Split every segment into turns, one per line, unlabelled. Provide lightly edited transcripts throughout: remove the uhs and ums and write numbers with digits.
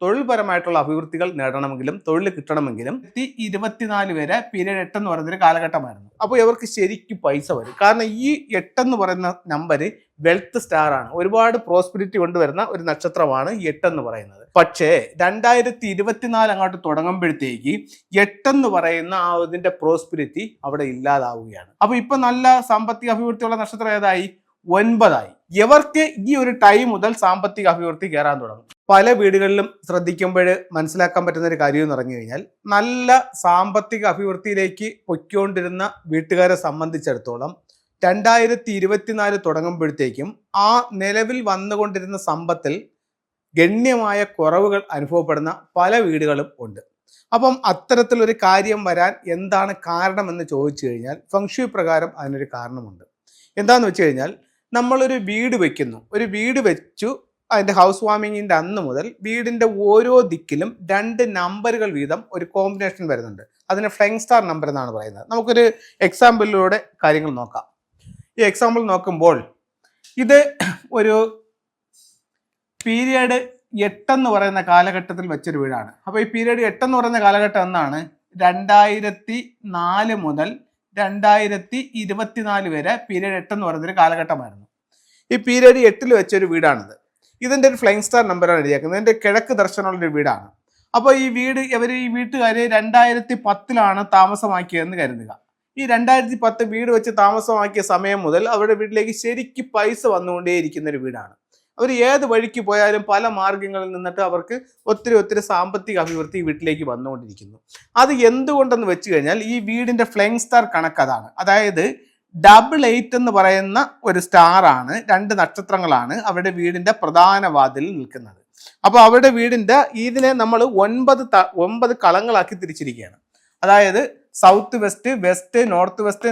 തൊഴിൽപരമായിട്ടുള്ള അഭിവൃദ്ധികൾ നേടണമെങ്കിലും തൊഴിൽ കിട്ടണമെങ്കിലും 2024 വരെ പീരീഡ് 8 എന്ന് പറയുന്നൊരു കാലഘട്ടമായിരുന്നു. അപ്പോൾ ഇവർക്ക് ശരിക്കും പൈസ വരും. കാരണം ഈ 8 എന്ന് പറയുന്ന നമ്പർ വെൽത്ത് സ്റ്റാർ ആണ്. ഒരുപാട് പ്രോസ്പെരിറ്റി കൊണ്ടുവരുന്ന ഒരു നക്ഷത്രമാണ് ഈ 8 എന്ന് പറയുന്നത്. പക്ഷേ 2024 അങ്ങോട്ട് തുടങ്ങുമ്പോഴത്തേക്ക് 8 എന്ന് പറയുന്ന ആ ഇതിന്റെ പ്രോസ്പെരിറ്റി അവിടെ ഇല്ലാതാവുകയാണ്. അപ്പൊ ഇപ്പൊ നല്ല സാമ്പത്തിക അഭിവൃദ്ധിയുള്ള നക്ഷത്രം ഏതായി? 9 ഇവർക്ക് ഈ ഒരു ടൈം മുതൽ സാമ്പത്തിക അഭിവൃദ്ധി കയറാൻ തുടങ്ങും. പല വീടുകളിലും ശ്രദ്ധിക്കുമ്പോൾ മനസ്സിലാക്കാൻ പറ്റുന്ന ഒരു കാര്യം എന്ന് പറഞ്ഞു കഴിഞ്ഞാൽ, നല്ല സാമ്പത്തിക അഭിവൃദ്ധിയിലേക്ക് പൊയ്ക്കൊണ്ടിരുന്ന വീട്ടുകാരെ സംബന്ധിച്ചിടത്തോളം 2024 തുടങ്ങുമ്പോഴത്തേക്കും ആ നിലവിൽ വന്നുകൊണ്ടിരുന്ന സമ്പത്തിൽ ഗണ്യമായ കുറവുകൾ അനുഭവപ്പെടുന്ന പല വീടുകളും ഉണ്ട്. അപ്പം അത്തരത്തിലൊരു കാര്യം വരാൻ എന്താണ് കാരണമെന്ന് ചോദിച്ചു കഴിഞ്ഞാൽ, ഫെങ്ഷുയി പ്രകാരം അതിനൊരു കാരണമുണ്ട്. എന്താണെന്ന് വെച്ച് കഴിഞ്ഞാൽ, നമ്മളൊരു വീട് വെക്കുന്നു. ഒരു വീട് വെച്ചു, അതിൻ്റെ ഹൗസ് വാമിങ്ങിൻ്റെ അന്ന് മുതൽ വീടിൻ്റെ ഓരോ ദിക്കിലും 2 നമ്പറുകൾ വീതം ഒരു കോമ്പിനേഷൻ വരുന്നുണ്ട്. അതിന് ഫ്ലൈങ് സ്റ്റാർ നമ്പർ എന്നാണ് പറയുന്നത്. നമുക്കൊരു എക്സാമ്പിളിലൂടെ കാര്യങ്ങൾ നോക്കാം. ഈ എക്സാമ്പിൾ നോക്കുമ്പോൾ ഇത് ഒരു പീരിയഡ് 8 എന്ന് പറയുന്ന കാലഘട്ടത്തിൽ വെച്ചൊരു വീടാണ്. അപ്പോൾ ഈ പീരിയഡ് 8 എന്ന് പറയുന്ന കാലഘട്ടം എന്നാണ് 2004 മുതൽ 2024 വരെ പീരിയഡ് 8 എന്ന് പറയുന്നൊരു കാലഘട്ടമായിരുന്നു. ഈ പീരിയഡ് 8 വെച്ചൊരു വീടാണിത്. ഇതിൻ്റെ ഒരു ഫ്ലൈങ് സ്റ്റാർ നമ്പറാണ് എഴുതിയേക്കുന്നത്. ഇതിൻ്റെ കിഴക്ക് ദർശനമുള്ളൊരു വീടാണ്. അപ്പോൾ ഈ വീട് ഈ വീട്ടുകാർ 2010 താമസമാക്കിയതെന്ന് കരുതുക. ഈ 2010 വീട് വെച്ച് താമസമാക്കിയ സമയം മുതൽ അവരുടെ വീട്ടിലേക്ക് ശരിക്കും പൈസ വന്നുകൊണ്ടേയിരിക്കുന്ന ഒരു വീടാണ്. അവർ ഏത് വഴിക്ക് പോയാലും പല മാർഗങ്ങളിൽ നിന്നിട്ട് അവർക്ക് ഒത്തിരി സാമ്പത്തിക അഭിവൃദ്ധി വീട്ടിലേക്ക് വന്നുകൊണ്ടിരിക്കുന്നു. അത് എന്തുകൊണ്ടെന്ന് വെച്ച് കഴിഞ്ഞാൽ, ഈ വീടിൻ്റെ ഫ്ലൈങ് സ്റ്റാർ കണക്ക് അതാണ്. അതായത് 88 എന്ന് പറയുന്ന ഒരു സ്റ്റാർ ആണ്, 2 നക്ഷത്രങ്ങളാണ് അവരുടെ വീടിൻ്റെ പ്രധാന വാതിലിൽ നിൽക്കുന്നത്. അപ്പോൾ അവരുടെ വീടിൻ്റെ ഇതിനെ നമ്മൾ 9 കളങ്ങളാക്കി തിരിച്ചിരിക്കുകയാണ്. അതായത് south west, west, north west,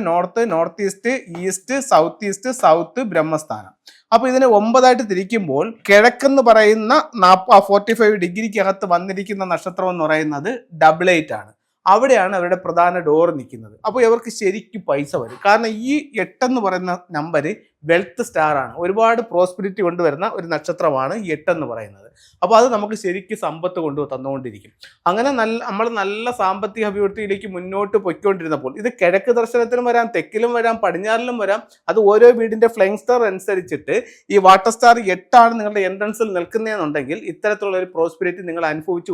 north east, east, south, ബ്രഹ്മസ്ഥാനം. അപ്പോൾ ഇതിനെ 9 തിരിക്കുമ്പോൾ കിഴക്കെന്ന് പറയുന്ന 45 ഡിഗ്രിക്കകത്ത് വന്നിരിക്കുന്ന നക്ഷത്രം എന്ന് പറയുന്നത് 88 ആണ്. അവിടെയാണ് അവരുടെ പ്രധാന ഡോർ നിൽക്കുന്നത്. അപ്പോൾ ഇവർക്ക് ശരിക്കും പൈസ വരും. കാരണം ഈ 8 എന്ന് പറയുന്ന നമ്പർ വെൽത്ത് സ്റ്റാർ ആണ്. ഒരുപാട് പ്രോസ്പെരിറ്റി കൊണ്ടുവരുന്ന ഒരു നക്ഷത്രമാണ് ഈ 8 എന്ന് പറയുന്നത്. അപ്പോൾ അത് നമുക്ക് ശരിക്കും സമ്പത്ത് തന്നുകൊണ്ടിരിക്കും. അങ്ങനെ നമ്മൾ നല്ല സാമ്പത്തിക അഭിവൃദ്ധിയിലേക്ക് മുന്നോട്ട് പൊയ്ക്കൊണ്ടിരുന്നപ്പോൾ, ഇത് കിഴക്ക് ദർശനത്തിലും വരാം, തെക്കിലും വരാം, പടിഞ്ഞാറിലും വരാം. അത് ഓരോ വീടിൻ്റെ ഫ്ലൈങ് സ്റ്റാർ അനുസരിച്ചിട്ട് ഈ വാട്ടർ സ്റ്റാർ 8 ആണ് നിങ്ങളുടെ എൻട്രൻസിൽ നിൽക്കുന്നതെന്നുണ്ടെങ്കിൽ ഇത്തരത്തിലുള്ള ഒരു പ്രോസ്പെരിറ്റി നിങ്ങൾ അനുഭവിച്ചു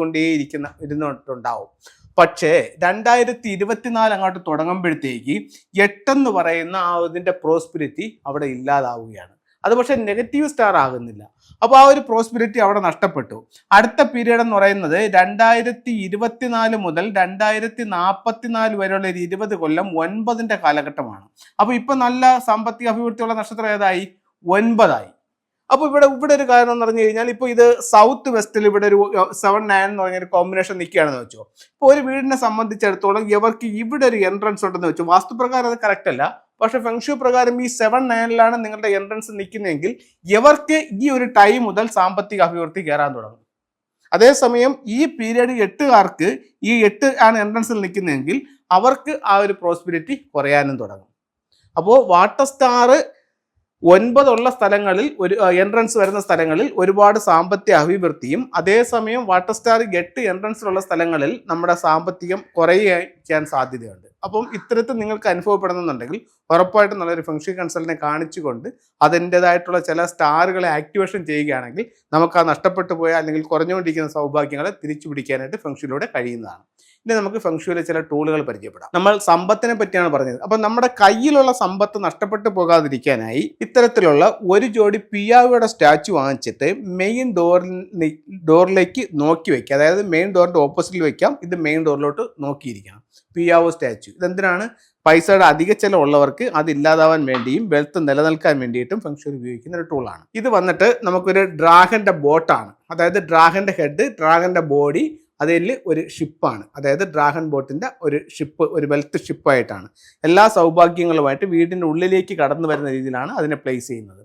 ഇരുന്നിട്ടുണ്ടാവും. പക്ഷേ 2024 അങ്ങോട്ട് തുടങ്ങുമ്പോഴത്തേക്ക് 8 എന്ന് പറയുന്ന ആ ഇതിൻ്റെ പ്രോസ്പെരിറ്റി അവിടെ ഇല്ലാതാവുകയാണ്. അത് പക്ഷേ നെഗറ്റീവ് സ്റ്റാർ ആകുന്നില്ല. അപ്പോൾ ആ ഒരു പ്രോസ്പെരിറ്റി അവിടെ നഷ്ടപ്പെട്ടു. അടുത്ത പീരീഡ് എന്ന് പറയുന്നത് 2024 മുതൽ 2044 വരെയുള്ള ഒരു 20 കൊല്ലം 9ന്റെ കാലഘട്ടമാണ്. അപ്പോൾ ഇപ്പം നല്ല സാമ്പത്തിക അഭിവൃദ്ധിയുള്ള നക്ഷത്രം ഏതായി? 9. അപ്പോൾ ഇവിടെ ഒരു കാരണം എന്ന് പറഞ്ഞു കഴിഞ്ഞാൽ, ഇപ്പോൾ ഇത് സൗത്ത് വെസ്റ്റിൽ ഇവിടെ ഒരു 7-9 എന്ന് പറഞ്ഞൊരു കോമ്പിനേഷൻ നിൽക്കുകയാണെന്ന് വെച്ചോ. ഇപ്പോൾ ഒരു വീടിനെ സംബന്ധിച്ചിടത്തോളം ഇവർക്ക് ഇവിടെ ഒരു എൻട്രൻസ് ഉണ്ടെന്ന് വെച്ചു. വാസ്തുപ്രകാരം അത് കറക്റ്റ് അല്ല, പക്ഷെ ഫെങ്ഷു പ്രകാരം ഈ 7-9 നിങ്ങളുടെ എൻട്രൻസ് നിൽക്കുന്നതെങ്കിൽ ഇവർക്ക് ഈ ഒരു ടൈം മുതൽ സാമ്പത്തിക അഭിവൃദ്ധി കയറാൻ തുടങ്ങും. അതേസമയം ഈ പീരീഡ് 8കാർക്ക് ഈ 8 ആണ് എൻട്രൻസിൽ നിൽക്കുന്നതെങ്കിൽ അവർക്ക് ആ ഒരു പ്രോസ്പെരിറ്റി കുറയാനും തുടങ്ങും. അപ്പോൾ വാട്ടർ സ്റ്റാർ 9 സ്ഥലങ്ങളിൽ ഒരു എൻട്രൻസ് വരുന്ന സ്ഥലങ്ങളിൽ ഒരുപാട് സാമ്പത്തിക അഭിവൃദ്ധിയും, അതേസമയം വാട്ടർ സ്റ്റാർ 8 എൻട്രൻസിലുള്ള സ്ഥലങ്ങളിൽ നമ്മുടെ സാമ്പത്തികം കുറയാൻ സാധ്യതയുണ്ട്. അപ്പം ഇത്തരത്തിൽ നിങ്ങൾക്ക് അനുഭവപ്പെടുന്നുണ്ടെങ്കിൽ ഉറപ്പായിട്ടും നല്ലൊരു ഫെങ്ഷുയി കൺസൾട്ടിനെ കാണിച്ചുകൊണ്ട് അതിൻ്റെതായിട്ടുള്ള ചില സ്റ്റാറുകളെ ആക്ടിവേഷൻ ചെയ്യുകയാണെങ്കിൽ നമുക്ക് ആ നഷ്ടപ്പെട്ടു പോയ അല്ലെങ്കിൽ കുറഞ്ഞുകൊണ്ടിരിക്കുന്ന സൗഭാഗ്യങ്ങളെ തിരിച്ചു പിടിക്കാനായിട്ട് ഫെങ്ഷുയിലൂടെ കഴിയുന്നതാണ്. ഇനി നമുക്ക് ഫെങ്ഷുയിലെ ചില ടൂളുകൾ പരിചയപ്പെടാം. നമ്മൾ സമ്പത്തിനെ പറ്റിയാണ് പറഞ്ഞത്. അപ്പം നമ്മുടെ കയ്യിലുള്ള സമ്പത്ത് നഷ്ടപ്പെട്ടു പോകാതിരിക്കാനായി ഇത്തരത്തിലുള്ള ഒരു ജോഡി പിയാവോയുടെ സ്റ്റാച്ചു വാങ്ങിച്ചിട്ട് മെയിൻ ഡോറിലേക്ക് നോക്കി വെക്കുക. അതായത് മെയിൻ ഡോറിൻ്റെ ഓപ്പോസിറ്റിൽ വെക്കാം. ഇത് മെയിൻ ഡോറിലോട്ട് നോക്കിയിരിക്കണം. പിയാവോ സ്റ്റാച്ചു ഇതെന്തിനാണ്? പൈസയുടെ അധിക ചിലവുള്ളവർക്ക് അത് ഇല്ലാതാവാൻ വേണ്ടിയും വെൽത്ത് നിലനിൽക്കാൻ വേണ്ടിയിട്ടും ഫെങ്ഷുയി ഉപയോഗിക്കുന്ന ഒരു ടൂളാണ്. ഇത് വന്നിട്ട് നമുക്കൊരു ഡ്രാഗന്റെ ബോട്ടാണ്. അതായത് ഡ്രാഗന്റെ ഹെഡ്, ഡ്രാഗന്റെ ബോഡി, അതിൽ ഒരു ഷിപ്പാണ്. അതായത് ഡ്രാഗൺ ബോട്ടിൻ്റെ ഒരു ഷിപ്പ്, ഒരു വെൽത്ത് ഷിപ്പായിട്ടാണ്. എല്ലാ സൗഭാഗ്യങ്ങളുമായിട്ട് വീടിൻ്റെ ഉള്ളിലേക്ക് കടന്നു വരുന്ന രീതിയിലാണ് അതിനെ പ്ലേസ് ചെയ്യുന്നത്.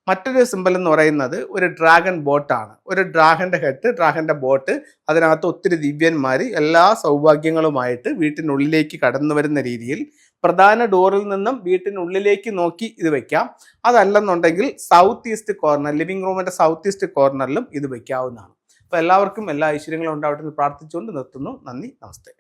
മറ്റൊരു സിമ്പൽ എന്ന് പറയുന്നത് ഒരു ഡ്രാഗൺ ബോട്ടാണ്. ഒരു ഡ്രാഗന്റെ ഹെഡ്, ഡ്രാഗന്റെ ബോട്ട്, അതിനകത്ത് ഒത്തിരി ദിവ്യന്മാർ എല്ലാ സൗഭാഗ്യങ്ങളുമായിട്ട് വീട്ടിനുള്ളിലേക്ക് കടന്നു വരുന്ന രീതിയിൽ പ്രധാന ഡോറിൽ നിന്നും വീട്ടിനുള്ളിലേക്ക് നോക്കി ഇത് വെക്കാം. അതല്ലെന്നുണ്ടെങ്കിൽ സൗത്ത് ഈസ്റ്റ് കോർണർ, ലിവിംഗ് റൂമിൻ്റെ സൗത്ത് ഈസ്റ്റ് കോർണറിലും ഇത് വെക്കാവുന്നതാണ്. അപ്പോൾ എല്ലാവർക്കും എല്ലാ ഐശ്വര്യങ്ങളും ഉണ്ടാവട്ടെ എന്ന് പ്രാർത്ഥിച്ചുകൊണ്ട് നിർത്തുന്നു. നന്ദി, നമസ്തേ.